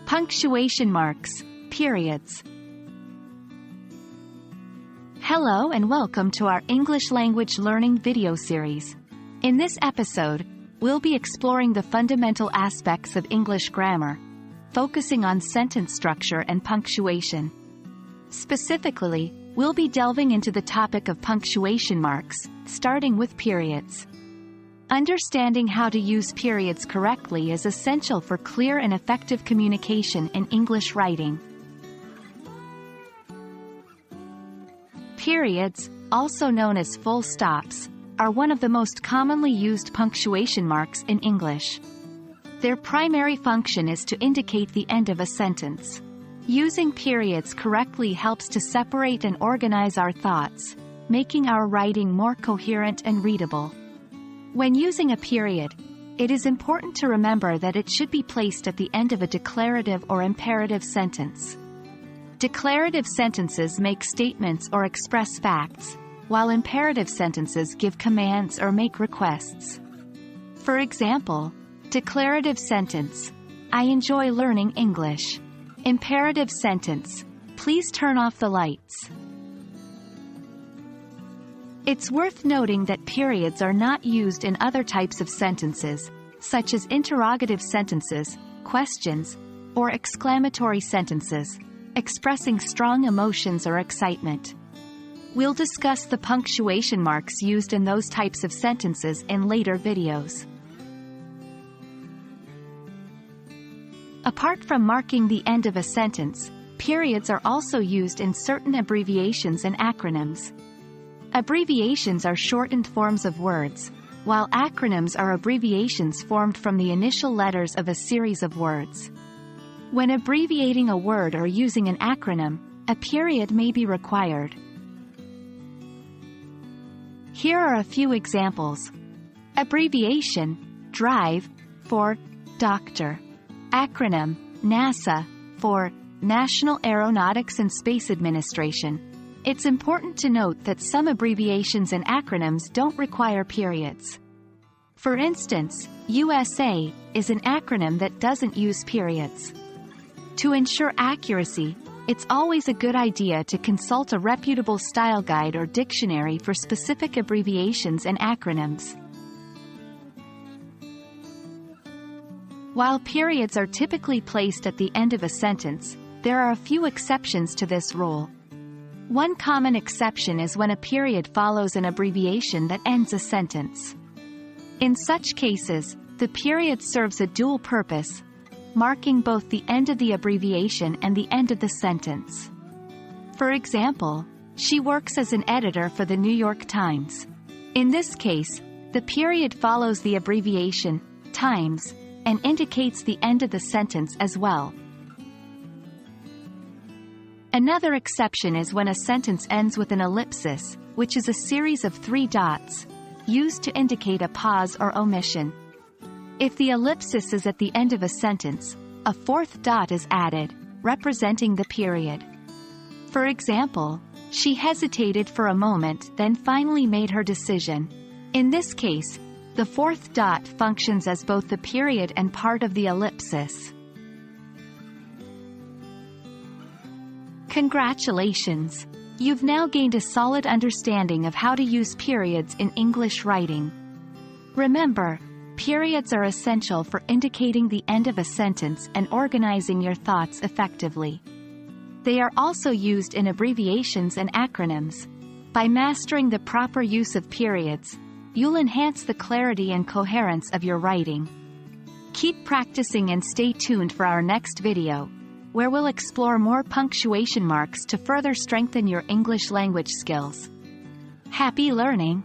Punctuation marks, periods. Hello and welcome to our English language learning video series. In this episode, we'll be exploring the fundamental aspects of English grammar, focusing on sentence structure and punctuation. Specifically, we'll be delving into the topic of punctuation marks, starting with periods. Understanding how to use periods correctly is essential for clear and effective communication in English writing. Periods, also known as full stops, are one of the most commonly used punctuation marks in English. Their primary function is to indicate the end of a sentence. Using periods correctly helps to separate and organize our thoughts, making our writing more coherent and readable. When using a period, it is important to remember that it should be placed at the end of a declarative or imperative sentence. Declarative sentences make statements or express facts, while imperative sentences give commands or make requests. For example, declarative sentence, "I enjoy learning English." Imperative sentence, "Please turn off the lights." It's worth noting that periods are not used in other types of sentences, such as interrogative sentences, questions, or exclamatory sentences, expressing strong emotions or excitement. We'll discuss the punctuation marks used in those types of sentences in later videos. Apart from marking the end of a sentence, periods are also used in certain abbreviations and acronyms. Abbreviations are shortened forms of words, while acronyms are abbreviations formed from the initial letters of a series of words. When abbreviating a word or using an acronym, a period may be required. Here are a few examples. Abbreviation, DRIVE, for doctor. Acronym, NASA, for National Aeronautics and Space Administration. It's important to note that some abbreviations and acronyms don't require periods. For instance, USA is an acronym that doesn't use periods. To ensure accuracy, it's always a good idea to consult a reputable style guide or dictionary for specific abbreviations and acronyms. While periods are typically placed at the end of a sentence, there are a few exceptions to this rule. One common exception is when a period follows an abbreviation that ends a sentence. In such cases, the period serves a dual purpose, marking both the end of the abbreviation and the end of the sentence. For example, she works as an editor for the New York Times. In this case, the period follows the abbreviation, Times, and indicates the end of the sentence as well. Another exception is when a sentence ends with an ellipsis, which is a series of 3 dots, used to indicate a pause or omission. If the ellipsis is at the end of a sentence, a 4th dot is added, representing the period. For example, she hesitated for a moment then finally made her decision. In this case, the 4th dot functions as both the period and part of the ellipsis. Congratulations! You've now gained a solid understanding of how to use periods in English writing. Remember, periods are essential for indicating the end of a sentence and organizing your thoughts effectively. They are also used in abbreviations and acronyms. By mastering the proper use of periods, you'll enhance the clarity and coherence of your writing. Keep practicing and stay tuned for our next video, where we'll explore more punctuation marks to further strengthen your English language skills. Happy learning!